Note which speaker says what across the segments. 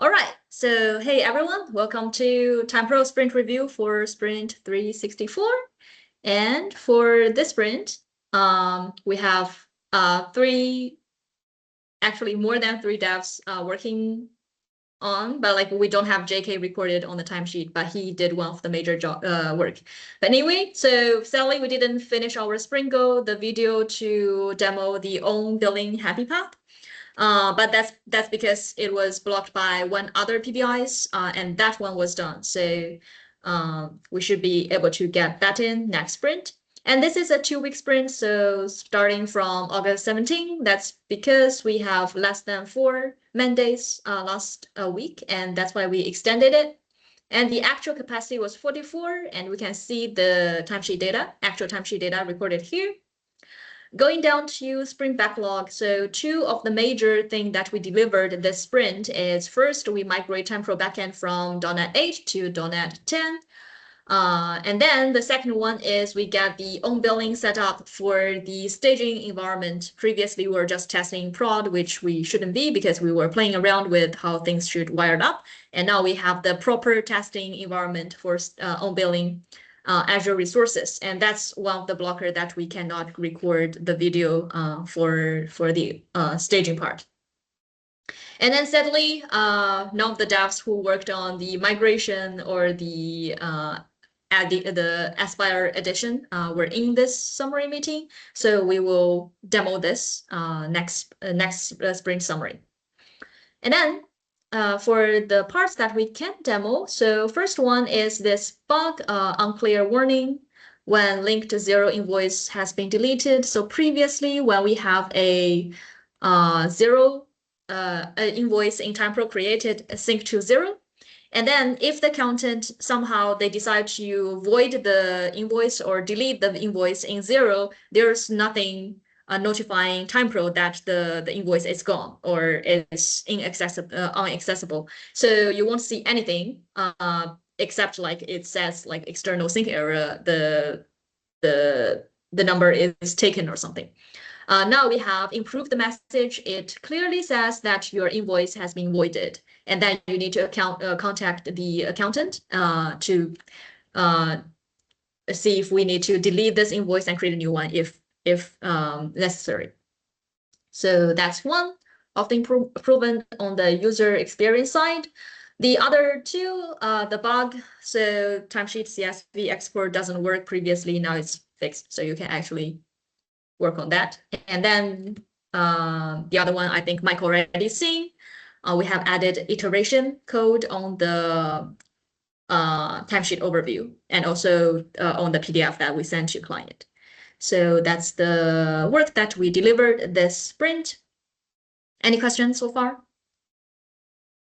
Speaker 1: All right, so hey everyone, welcome to TimePro Sprint Review for Sprint 364. And for this sprint, we have more than three devs working on, but like we don't have JK recorded on the timesheet, but he did one of the major work. But anyway, so sadly we didn't finish our sprint goal, the video to demo the own billing happy path. But that's because it was blocked by one other PBIs, and that one was done. So we should be able to get that in next sprint. And this is a 2-week sprint, so starting from August 17, that's because we have less than 4 mandates last week, and that's why we extended it. And the actual capacity was 44, and we can see the timesheet data, actual timesheet data recorded here. Going down to sprint backlog, so 2 of the major things that we delivered this sprint is first, we migrate TimePro backend from .NET 8 to .NET 10. And then the second one is we get the own billing set up for the staging environment. Previously, we were just testing prod, which we shouldn't be because we were playing around with how things should wired up. And now we have the proper testing environment for own billing Azure resources. And that's one of the blockers that we cannot record the video for the staging part. And then sadly, none of the devs who worked on the migration or the Aspire edition were in this summary meeting. So we will demo this next sprint summary. And then for the parts that we can demo, so first one is this bug, unclear warning when linked to 0 invoice has been deleted. So previously, when we have a 0 invoice in TimePro created, sync to 0. And then if the accountant somehow they decide to void the invoice or delete the invoice in 0, there's nothing notifying TimePro that the invoice is gone or is inaccessible. So you won't see anything except like it says like external sync error, the number is taken or something. Now we have improved the message. It clearly says that your invoice has been voided, and then you need to contact the accountant to see if we need to delete this invoice and create a new one if necessary. So that's one of the improvement on the user experience side. The other 2, the bug, so timesheet CSV export doesn't work previously, now it's fixed, so you can actually work on that. And then the other one, I think Mike already seen. We have added iteration code on the timesheet overview and also on the PDF that we sent to client. So that's the work that we delivered this sprint. Any questions so far?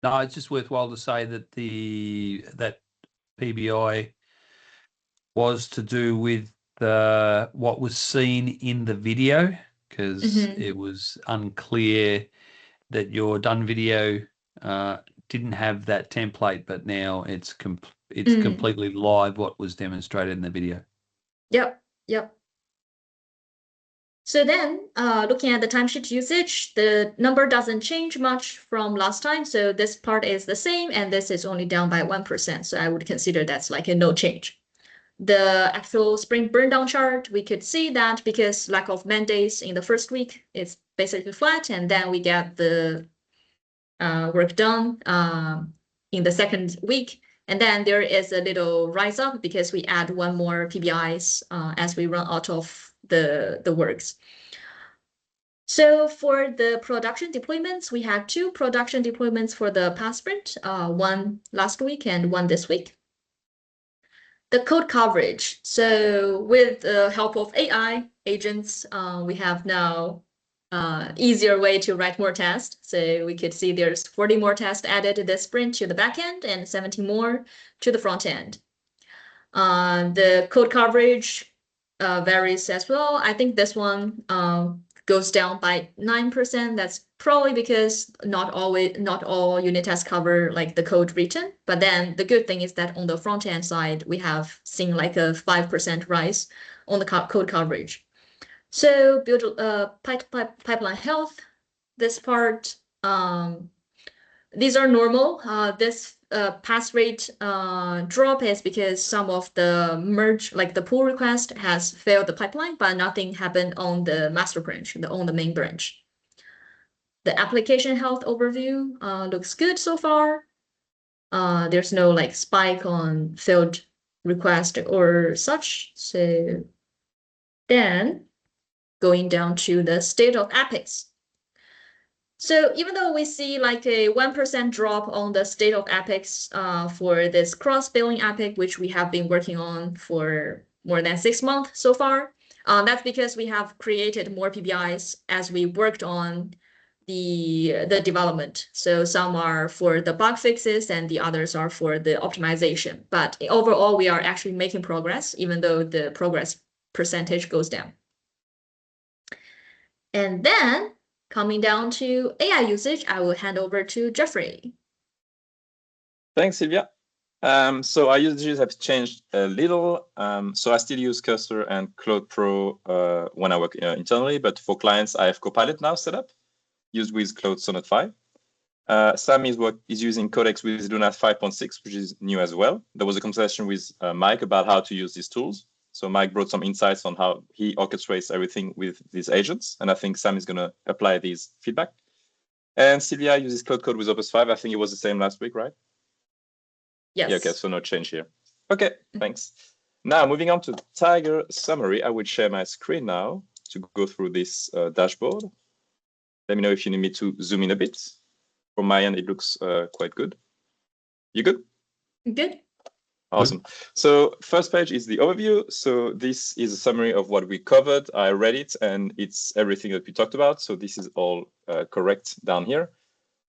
Speaker 2: No, it's just worthwhile to say that that PBI was to do with what was seen in the video, because it was unclear that your done video didn't have that template, but now it's completely live what was demonstrated in the video.
Speaker 1: Yep. So then, looking at the timesheet usage, the number doesn't change much from last time. So this part is the same, and this is only down by 1%. So I would consider that's like a no change. The actual sprint burn down chart, we could see that because lack of mandates in the first week, it's basically flat, and then we get the work done in the second week. And then there is a little rise up because we add one more PBIs as we run out of the works. So for the production deployments, we had 2 production deployments for the past sprint, one last week and one this week. The code coverage. So with the help of AI agents, we have now easier way to write more tests. So we could see there's 40 more tests added to this sprint to the backend and 70 more to the front end. The code coverage varies as well. I think this one goes down by 9%. That's probably because not all unit tests cover like the code written. But then the good thing is that on the front end side, we have seen like a 5% rise on the code coverage. So build pipeline health. This part these are normal. This pass rate drop is because some of the merge, like the pull request, has failed the pipeline, but nothing happened on the master branch, on the main branch. The application health overview looks good so far. There's no like spike on failed request or such. So then going down to the state of epics. So even though we see like a 1% drop on the state of epics for this cross-billing epic, which we have been working on for more than 6 months so far, that's because we have created more PBIs as we worked on the development. So some are for the bug fixes and the others are for the optimization. But overall, we are actually making progress, even though the progress percentage goes down. And then coming down to AI usage, I will hand over to Jeffrey.
Speaker 3: Thanks, Sylvia. So our usages have changed a little. So I still use Cursor and Claude Pro when I work internally, but for clients, I have Copilot now set up, used with Claude Sonnet 5. Sam is using Codex with Luna 5.6, which is new as well. There was a conversation with Mike about how to use these tools. So Mike brought some insights on how he orchestrates everything with these agents. And I think Sam is going to apply these feedback. And Sylvia uses Cloud Code with Opus 5. I think it was the same last week, right?
Speaker 1: Yes.
Speaker 3: Yeah, okay, so no change here. Okay, thanks. Now, moving on to Tiger summary, I will share my screen now to go through this dashboard. Let me know if you need me to zoom in a bit. From my end, it looks quite good. You good?
Speaker 1: Good.
Speaker 3: Awesome. So first page is the overview. So this is a summary of what we covered. I read it and it's everything that we talked about. So this is all correct down here.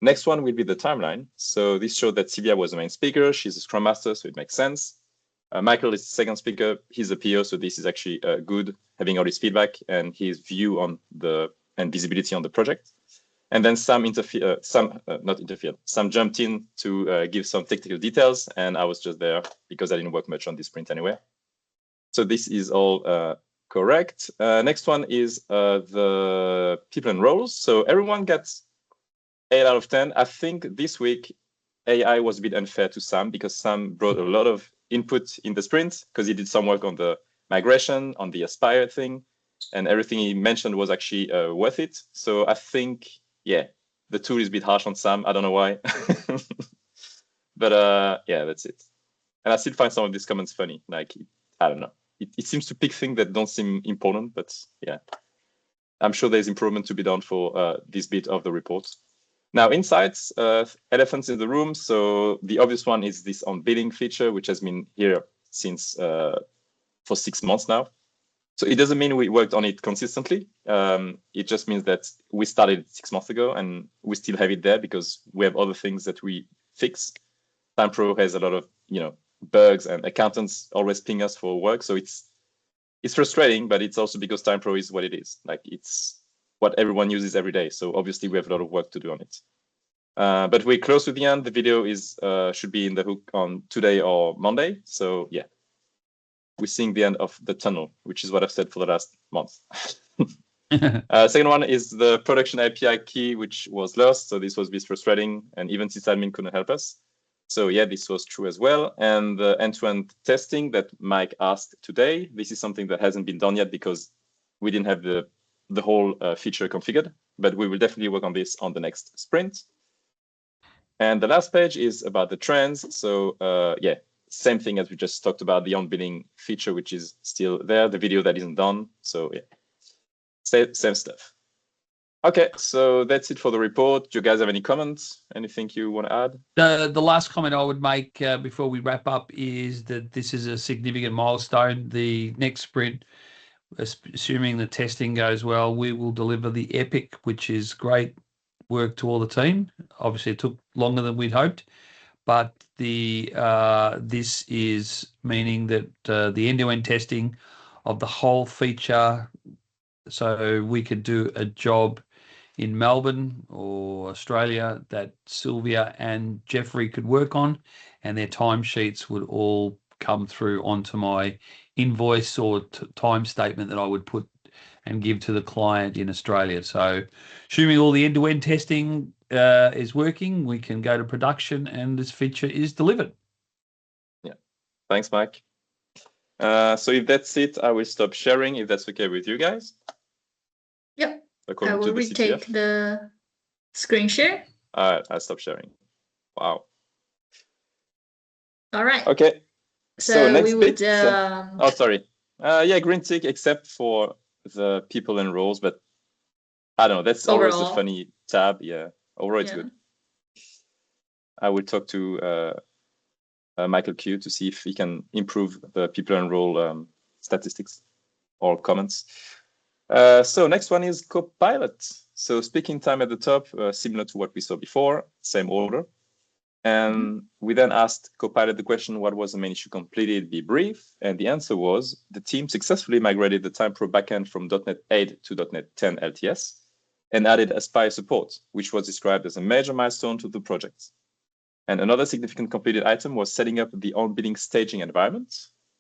Speaker 3: Next one will be the timeline. So this showed that Sylvia was the main speaker. She's a Scrum Master, so it makes sense. Michael is the second speaker. He's a PO, so this is actually good, having all his feedback and his view on and visibility on the project. And then Sam jumped in to give some technical details, and I was just there because I didn't work much on this sprint anyway. So this is all correct. Next one is the people and roles. So everyone gets 8 out of 10. I think this week AI was a bit unfair to Sam because Sam brought a lot of input in the sprint because he did some work on the migration, on the Aspire thing, and everything he mentioned was actually worth it. So I think, yeah, the tool is a bit harsh on Sam. I don't know why. But yeah, that's it. And I still find some of these comments funny. Like, I don't know. It seems to pick things that don't seem important, but yeah. I'm sure there's improvement to be done for this bit of the report. Now, insights, elephants in the room. So the obvious one is this on billing feature, which has been here since for 6 months now. So it doesn't mean we worked on it consistently. It just means that we started 6 months ago and we still have it there because we have other things that we fix. TimePro has a lot of, bugs and accountants always ping us for work. So it's frustrating, but it's also because TimePro is what it is. Like it's what everyone uses every day. So obviously we have a lot of work to do on it. But we're close to the end. The video should be in the hook on today or Monday. So yeah, we're seeing the end of the tunnel, which is what I've said for the last month. Second one is the production API key, which was lost. So this was a bit frustrating, and even sysadmin couldn't help us. So yeah, this was true as well. And the end-to-end testing that Mike asked today, this is something that hasn't been done yet because we didn't have the whole feature configured, but we will definitely work on this on the next sprint. And the last page is about the trends. So yeah, same thing as we just talked about, the on-billing feature, which is still there, the video that isn't done. So yeah, same stuff. Okay, so that's it for the report. Do you guys have any comments? Anything you want to add?
Speaker 2: The last comment I would make before we wrap up is that this is a significant milestone. The next sprint, assuming the testing goes well, we will deliver the Epic, which is great work to all the team. Obviously, it took longer than we'd hoped, but this is meaning that the end-to-end testing of the whole feature, so we could do a job in Melbourne or Australia that Sylvia and Jeffrey could work on, and their timesheets would all come through onto my invoice or time statement that I would put and give to the client in Australia. So assuming all the end-to-end testing is working, we can go to production and this feature is delivered.
Speaker 3: Yeah. Thanks, Mike. So if that's it, I will stop sharing if that's okay with you guys.
Speaker 1: Yep.
Speaker 3: According
Speaker 1: I will
Speaker 3: to the
Speaker 1: retake
Speaker 3: CTF.
Speaker 1: the screen share.
Speaker 3: All right, I'll stop sharing. Wow.
Speaker 1: All right.
Speaker 3: Okay. So next
Speaker 1: we would.
Speaker 3: bit. Oh, sorry. Yeah, green tick, except for the people and roles, but I don't know. That's always a funny tab. Yeah. Overall, it's good. I will talk to Michael Q to see if he can improve the people and role statistics or comments. So next one is Copilot. So speaking time at the top, similar to what we saw before, same order. And we then asked Copilot the question, what was the main issue completed? Be brief. And the answer was the team successfully migrated the TimePro backend from .NET 8 to .NET 10 LTS and added Aspire support, which was described as a major milestone to the project. And another significant completed item was setting up the on-billing staging environment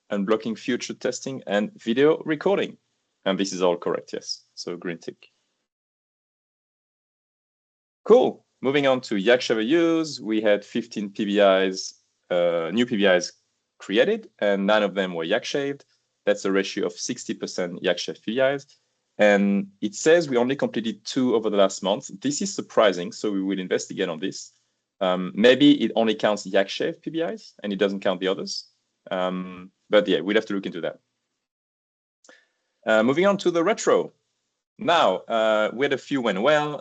Speaker 3: and blocking future testing and video recording. And this is all correct, yes. So green tick. Cool. Moving on to Yakshaver use, we had 15 PBIs, new PBIs created, and 9 of them were Yakshaved. That's a ratio of 60% Yakshaved PBIs. And it says we only completed 2 over the last month. This is surprising, so we will investigate on this. Maybe it only counts Yakshaved PBIs and it doesn't count the others. But yeah, we'll have to look into that. Moving on to the retro. Now, we had a few went well.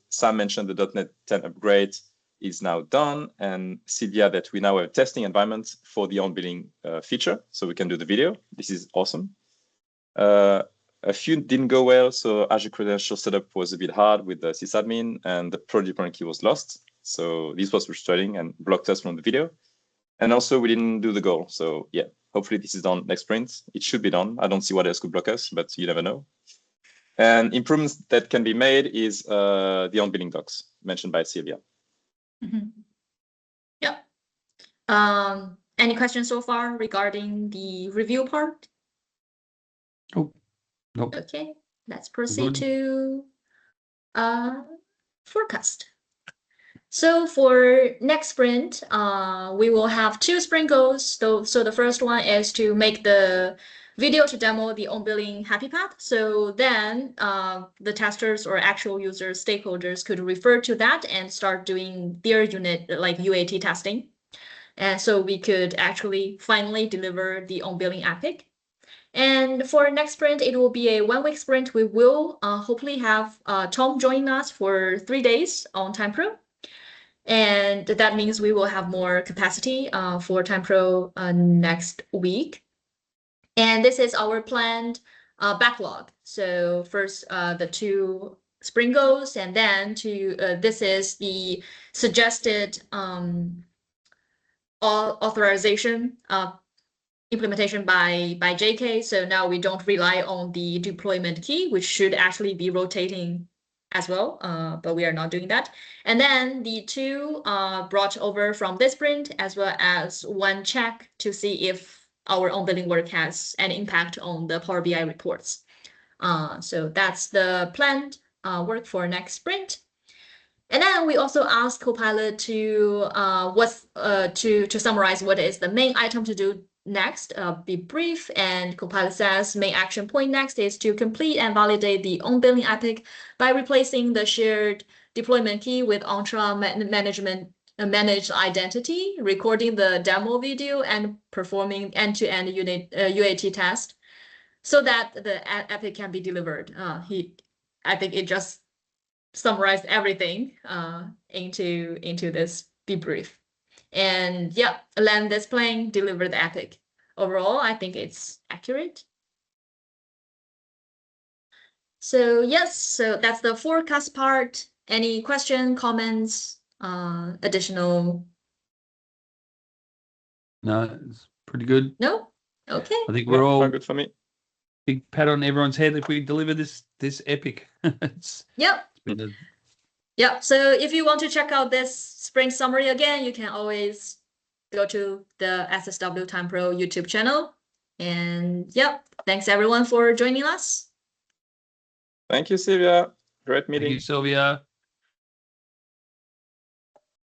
Speaker 3: Sam mentioned the .NET 10 upgrade is now done, and Sylvia that we now have a testing environment for the on-billing feature, so we can do the video. This is awesome. A few didn't go well, so Azure credential setup was a bit hard with the sysadmin, and the project deployment key was lost. So this was frustrating and blocked us from the video. And also, we didn't do the goal. So yeah, hopefully this is done next sprint. It should be done. I don't see what else could block us, but you never know. And improvements that can be made is the on-billing docs mentioned by Sylvia.
Speaker 1: Yep. Any questions so far regarding the review part?
Speaker 2: Oh, nope.
Speaker 1: Okay, let's proceed to forecast. So for next sprint, we will have 2 sprint goals. So the first one is to make the video to demo the on-billing happy path. So then the testers or actual users, stakeholders could refer to that and start doing their unit like UAT testing. And so we could actually finally deliver the on-billing epic. And for next sprint, it will be a 1-week sprint. We will hopefully have Tom join us for 3 days on TimePro. And that means we will have more capacity for TimePro next week. And this is our planned backlog. So first, the 2 sprint goals, and then this is the suggested authorization implementation by JK. So now we don't rely on the deployment key, which should actually be rotating as well, but we are not doing that. And then the 2 brought over from this sprint, as well as 1 check to see if our on-billing work has an impact on the Power BI reports. So that's the planned work for next sprint. And then we also asked Copilot to summarize what is the main item to do next, be brief. And Copilot says main action point next is to complete and validate the on-billing epic by replacing the shared deployment key with Entra managed identity, recording the demo video, and performing end-to-end UAT test so that the epic can be delivered. I think it just summarized everything into this debrief. And yeah, land this plane, deliver the epic. Overall, I think it's accurate. So yes, so that's the forecast part. Any question, comments, additional?
Speaker 2: No, it's pretty good.
Speaker 1: No? Okay.
Speaker 2: I think we're all
Speaker 3: good for me.
Speaker 2: Big pat on everyone's head if we deliver this epic.
Speaker 1: Yep. Yeah, so if you want to check out this sprint summary again, you can always go to the SSW TimePro YouTube channel. And yep, thanks everyone for joining us.
Speaker 3: Thank you, Sylvia. Great meeting.
Speaker 2: Thank you, Sylvia.